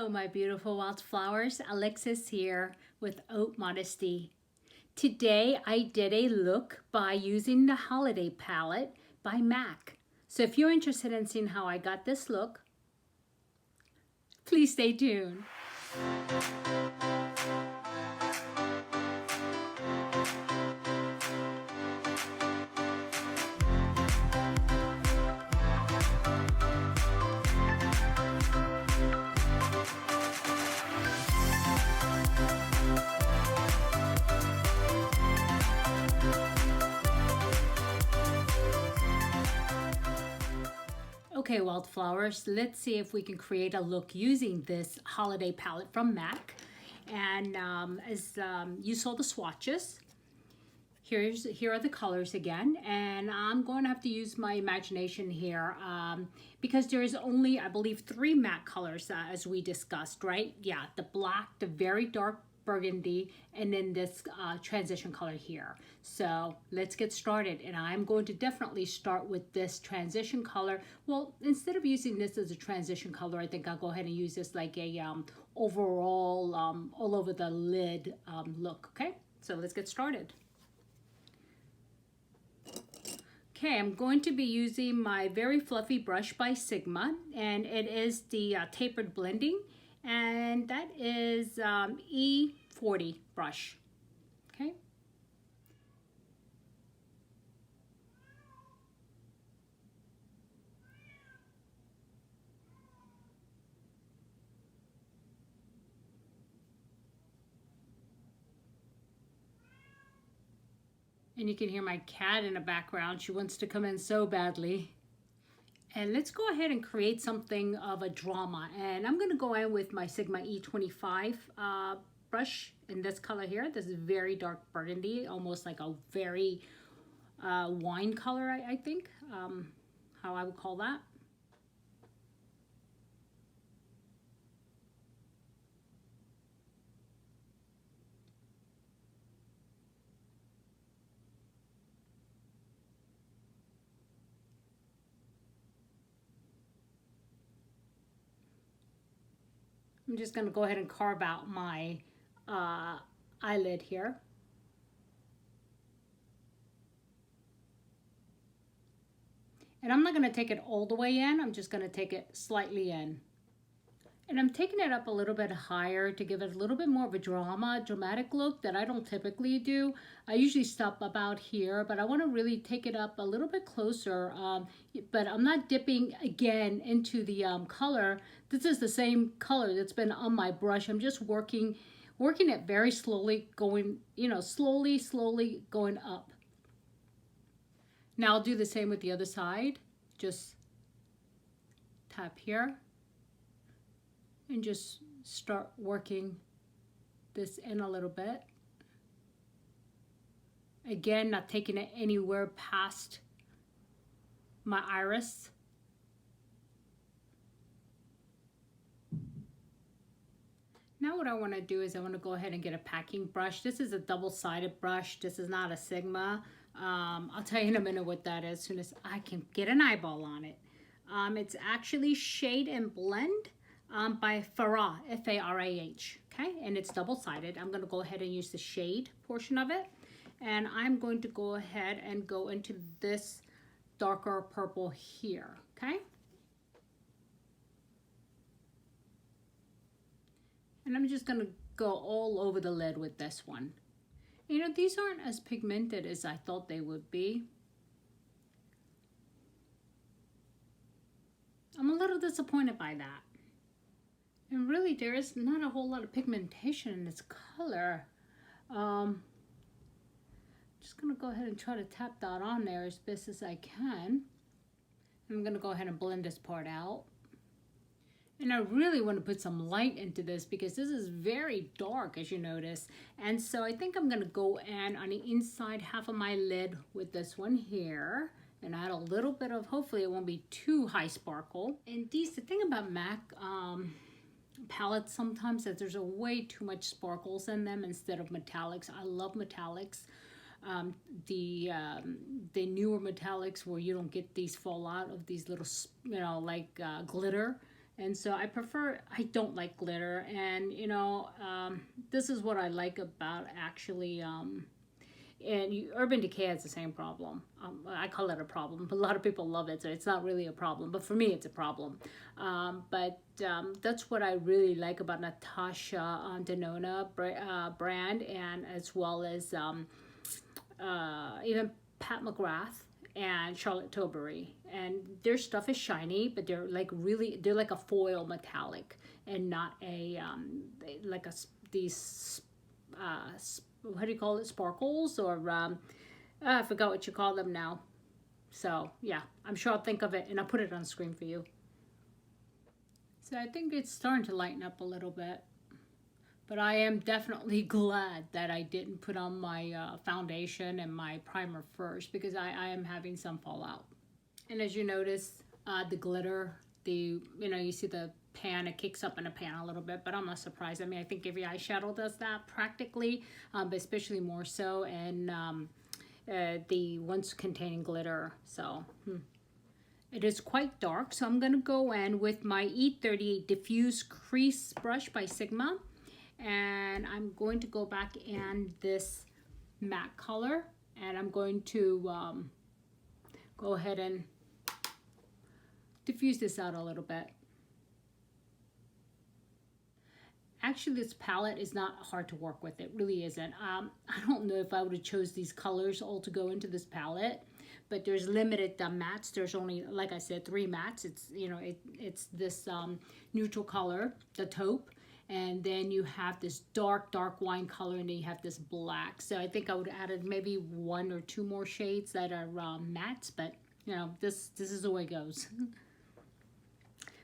Hello, my beautiful wildflowers. Alexis here with Haute Modesty. Today I did a look by using the Holiday Palette by MAC. So if you're interested in seeing how I got this look, please stay tuned. Okay, wildflowers, let's see if we can create a look using this holiday palette from MAC. And as you saw the swatches, here are the colors again. And I'm going to have to use my imagination here because there is only, I believe, 3 MAC colors as we discussed, right? Yeah, the black, the very dark burgundy, and then this transition color here. So let's get started, and I'm going to definitely start with this transition color. Well, instead of using this as a transition color, I think I'll go ahead and use this like a overall all over the lid look. Okay, so let's get started. Okay, I'm going to be using my very fluffy brush by Sigma, and it is the tapered blending, and that is E40 brush. Okay. And you can hear my cat in the background. She wants to come in so badly. And let's go ahead and create something of a drama. And I'm going to go in with my Sigma E25 brush in this color here. This is very dark burgundy, almost like a very wine color, I think, how I would call that. I'm just going to go ahead and carve out my eyelid here. And I'm not going to take it all the way in. I'm just going to take it slightly in. And I'm taking it up a little bit higher to give it a little bit more of a dramatic look that I don't typically do. I usually stop about here, but I want to really take it up a little bit closer. But I'm not dipping again into the color. This is the same color that's been on my brush. I'm just working it very slowly, going, slowly going up. Now I'll do the same with the other side. Just tap here. And just start working this in a little bit. Again, not taking it anywhere past my iris. Now what I want to do is I want to go ahead and get a packing brush. This is a double-sided brush. This is not a Sigma. I'll tell you in a minute what that is as soon as I can get an eyeball on it. It's actually Shade and Blend. By Farah, F-A-R-A-H, okay? And it's double-sided. I'm going to go ahead and use the shade portion of it. And I'm going to go ahead and go into this darker purple here, okay? And I'm just going to go all over the lid with this one. These aren't as pigmented as I thought they would be. I'm a little disappointed by that. And really, there is not a whole lot of pigmentation in this color. Just going to go ahead and try to tap that on there as best as I can. I'm going to go ahead and blend this part out. And I really want to put some light into this because this is very dark, as you notice. And so I think I'm going to go in on the inside half of my lid with this one here. And add a little bit of, hopefully it won't be too high sparkle. And the thing about MAC palettes sometimes that there's a way too much sparkles in them instead of metallics. I love metallics. The newer metallics where you don't get these fallout of these little, like glitter And so I don't like glitter. And, you know, this is what I like about actually, Urban Decay has the same problem. I call it a problem, but a lot of people love it, so it's not really a problem. But for me, it's a problem. That's what I really like about Natasha Denona brand, and as well as even Pat McGrath and Charlotte Tilbury. And their stuff is shiny, but they're like a foil metallic and not a these what do you call it, sparkles, or I forgot what you call them now. So yeah, I'm sure I'll think of it and I'll put it on the screen for you. So I think it's starting to lighten up a little bit, but I am definitely glad that I didn't put on my foundation and my primer first, because I am having some fallout. And as you notice, the glitter, you see the pan, it kicks up in a pan a little bit, but I'm not surprised. I mean, I think every eyeshadow does that practically, but especially more so, and the ones containing glitter. So it is quite dark, so I'm gonna go in with my E38 Diffuse Crease Brush by Sigma, and I'm going to go back in this matte color, and I'm going to go ahead and diffuse this out a little bit. Actually, this palette is not hard to work with. It really isn't. I don't know if I would have chose these colors all to go into this palette, but there's limited mattes. There's only, like I said, 3 mattes. It's, you know, it's this neutral color, the taupe, and then you have this dark wine color, and then you have this black. So I think I would have added maybe 1 or 2 more shades that are mattes, but you know, this is the way it goes.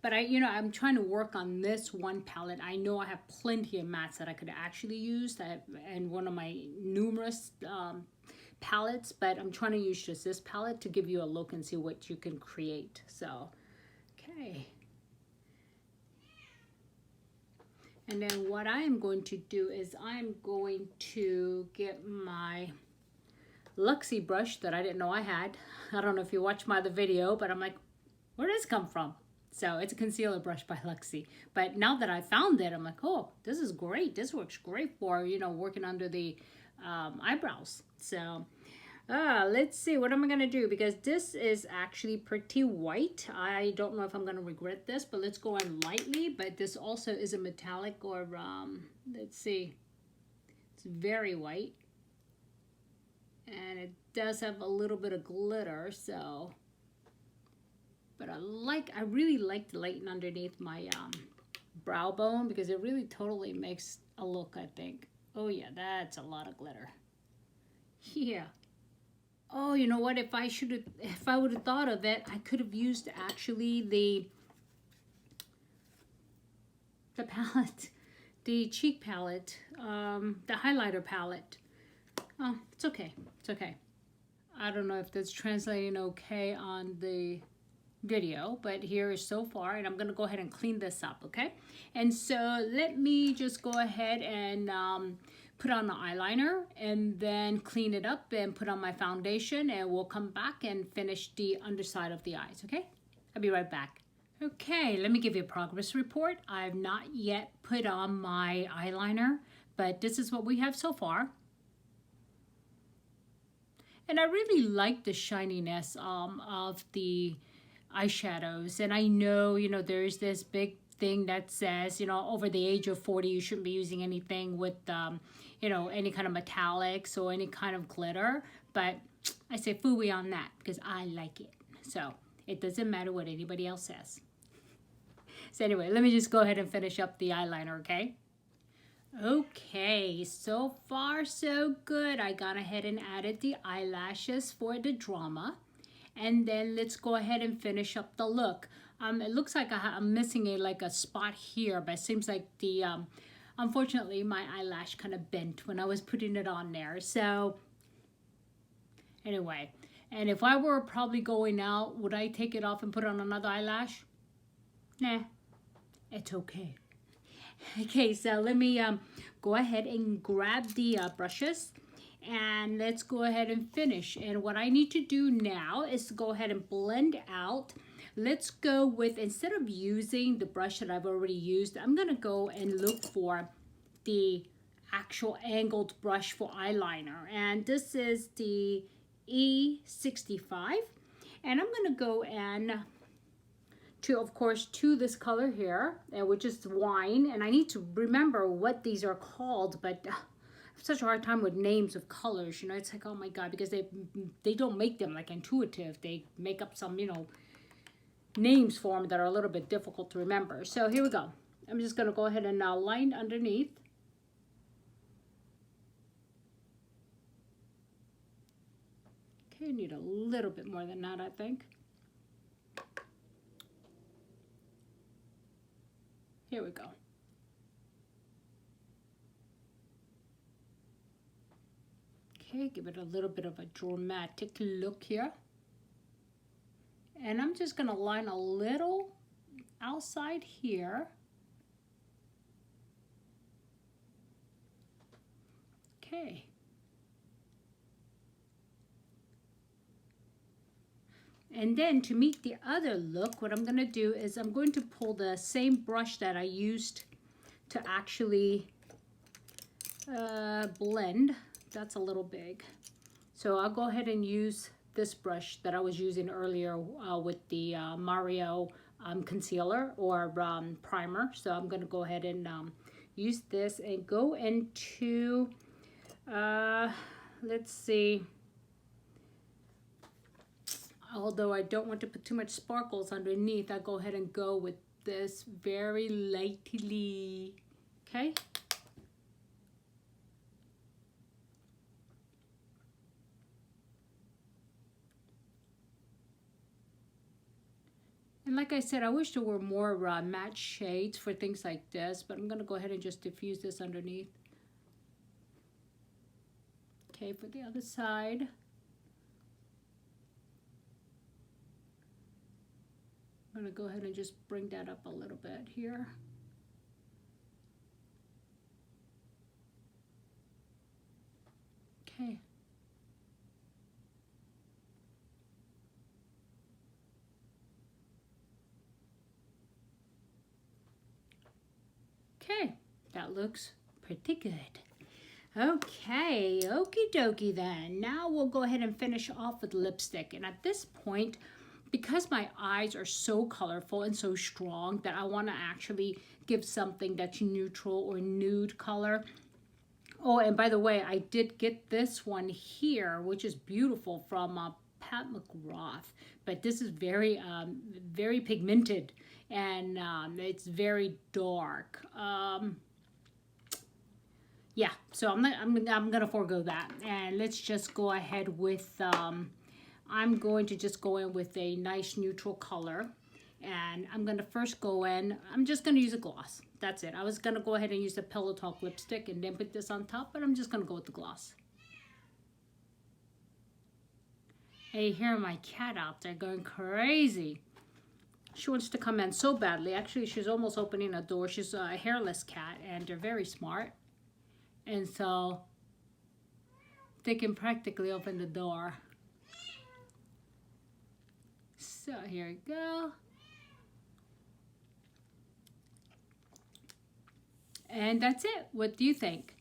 But I'm trying to work on this one palette. I know I have plenty of mattes that I could actually use and one of my numerous palettes, but I'm trying to use just this palette to give you a look and see what you can create. So, okay. And then what I am going to do is I'm going to get my Luxie brush that I didn't know I had. I don't know if you watched my other video, but I'm like, where does this come from? So it's a concealer brush by Luxie. But now that I found it, I'm like, oh, this is great. This works great for, working under the eyebrows. So let's see, what am I going to do? Because this is actually pretty white. I don't know if I'm going to regret this, but let's go in lightly. But this also is a metallic, or let's see. It's very white. And it does have a little bit of glitter, so... But I really like to lighten underneath my brow bone, because it really totally makes a look, I think. Oh yeah, that's a lot of glitter. Yeah. Oh, you know what? If I would have thought of it, I could have used actually the palette, the cheek palette, the highlighter palette. Oh, it's okay. It's okay. I don't know if that's translating okay on the video, but here is so far, and I'm gonna go ahead and clean this up, okay? And so let me just go ahead and put on the eyeliner, and then clean it up and put on my foundation, and we'll come back and finish the underside of the eyes, okay? I'll be right back. Okay, let me give you a progress report. I've not yet put on my eyeliner, but this is what we have so far. And I really like the shininess of the eyeshadows, and I know there's this big thing that says over the age of 40 you shouldn't be using anything with any kind of metallics or any kind of glitter, but I say phooey on that because I like it, so it doesn't matter what anybody else says. So anyway, let me just go ahead and finish up the eyeliner, okay? Okay, so far so good. I gone ahead and added the eyelashes for the drama. And then let's go ahead and finish up the look. It looks like I'm missing a spot here, but it seems like the unfortunately my eyelash kind of bent when I was putting it on there. So anyway, and if I were probably going out, would I take it off and put on another eyelash? Nah, it's okay. Okay, so let me go ahead and grab the brushes. And let's go ahead and finish. And what I need to do now is go ahead and blend out let's go with, instead of using the brush that I've already used, I'm gonna go and look for the actual angled brush for eyeliner. And this is the E65. And I'm gonna go and of course, to this color here, which is wine. And I need to remember what these are called, but I have such a hard time with names of colors. You know, it's like, oh my God, because they don't make them like intuitive. They make up some, you know, names for them that are a little bit difficult to remember. So here we go. I'm just gonna go ahead and now line underneath. Okay, need a little bit more than that, I think. Here we go. Okay, give it a little bit of a dramatic look here. And I'm just gonna line a little outside here. Okay. And then to meet the other look, what I'm gonna do is I'm going to pull the same brush that I used to actually blend. That's a little big. So I'll go ahead and use this brush that I was using earlier with the Mario concealer or primer. So I'm gonna go ahead and use this and go into, let's see, although I don't want to put too much sparkles underneath, I'll go ahead and go with this very lightly, okay? And like I said, I wish there were more matte shades for things like this, but I'm gonna go ahead and just diffuse this underneath. Okay, for the other side. I'm going to go ahead and just bring that up a little bit here. Okay. Okay, that looks pretty good. Okay, okie dokie then. Now we'll go ahead and finish off with lipstick. And at this point, because my eyes are so colorful and so strong that I want to actually give something that's neutral or nude color. Oh, and by the way, I did get this one here, which is beautiful, from Pat McGrath. But this is very, very pigmented, and it's very dark. Yeah, so I'm gonna forego that, and let's just go ahead with. I'm going to just go in with a nice neutral color, and I'm going to first go in, I'm just going to use a gloss. That's it. I was going to go ahead and use the Pillow Talk lipstick and then put this on top, but I'm just going to go with the gloss. Hey, hear my cat out there going crazy. She wants to come in so badly. Actually, she's almost opening a door. She's a hairless cat, and they're very smart. And so they can practically open the door. So here we go. And that's it. What do you think?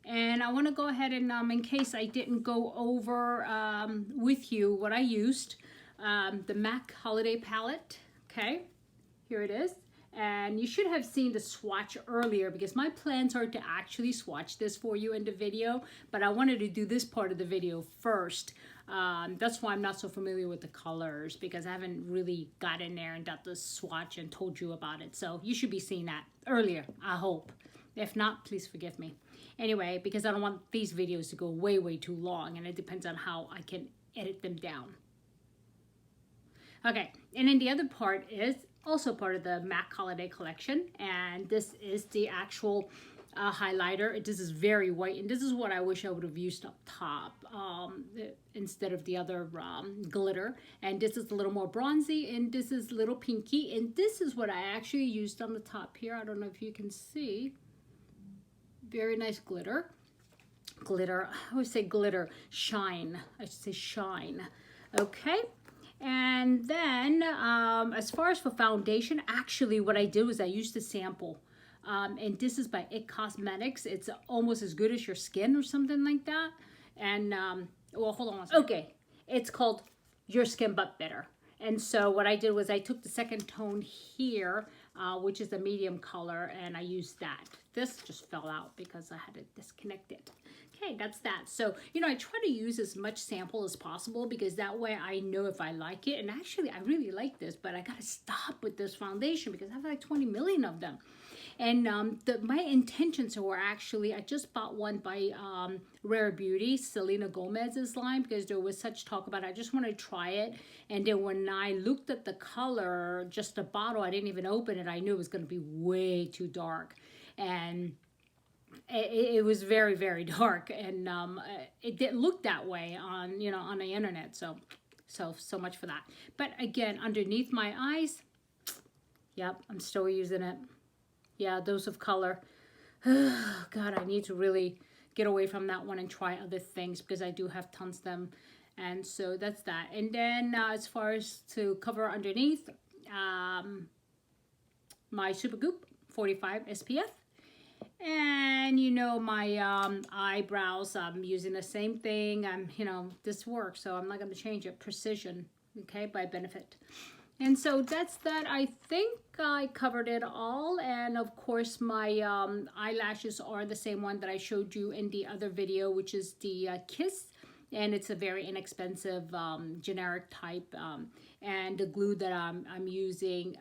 And I want to go ahead and, in case I didn't go over with you what I used, the MAC Holiday Palette. Okay, here it is. And you should have seen the swatch earlier, because my plans are to actually swatch this for you in the video, but I wanted to do this part of the video first. That's why I'm not so familiar with the colors, because I haven't really got in there and got the swatch and told you about it. So you should be seeing that earlier, I hope. If not, please forgive me. Anyway, because I don't want these videos to go way, way too long, and it depends on how I can edit them down. Okay, and then the other part is also part of the MAC Holiday Collection, and this is the actual highlighter. This is very white, and this is what I wish I would have used up top instead of the other glitter. And this is a little more bronzy, and this is a little pinky, and this is what I actually used on the top here. I don't know if you can see. Very nice glitter. Glitter, I always say glitter, shine. I should say shine. Okay. And then as far as for foundation, actually what I did was I used a sample. And this is by It Cosmetics. It's almost as good as your skin or something like that. And, well, hold on one second. Okay, it's called Your Skin But Better. And so what I did was I took the second tone here, which is the medium color, and I used that. This just fell out because I had it disconnected. Okay, that's that. So, you know, I try to use as much sample as possible because that way I know if I like it. And actually, I really like this, but I got to stop with this foundation because I have like 20 million of them. And my intentions were actually, I just bought one by Rare Beauty, Selena Gomez's line, because there was such talk about it. I just wanted to try it. And then when I looked at the color, just the bottle, I didn't even open it. I knew it was going to be way too dark. And it was very, very dark. And it didn't look that way on, you know, on the internet. So much for that. But again, underneath my eyes, yep, I'm still using it. Yeah, Dose of Color. God, I need to really get away from that one and try other things because I do have tons of them. And so that's that. And then as far as to cover underneath, my Super Goop 45 SPF. And you know, my eyebrows, I'm using the same thing. You know, this works, so I'm not going to change it. Precision, okay, by Benefit. And so that's that. I think I covered it all. And of course, my eyelashes are the same one that I showed you in the other video, which is the Kiss. And it's a very inexpensive generic type. And the glue that I'm using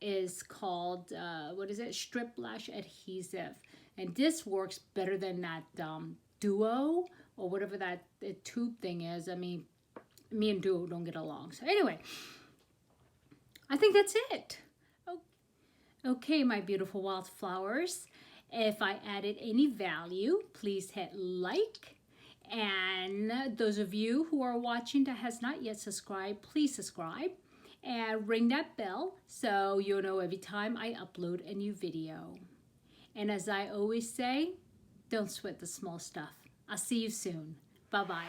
is called, what is it? Strip Lash Adhesive. And this works better than that Duo or whatever that tube thing is. I mean, me and Duo don't get along. So anyway, I think that's it. Okay, my beautiful wildflowers. If I added any value, please hit like. And those of you who are watching that has not yet subscribed, please subscribe. And ring that bell so you'll know every time I upload a new video. And as I always say, don't sweat the small stuff. I'll see you soon. Bye-bye.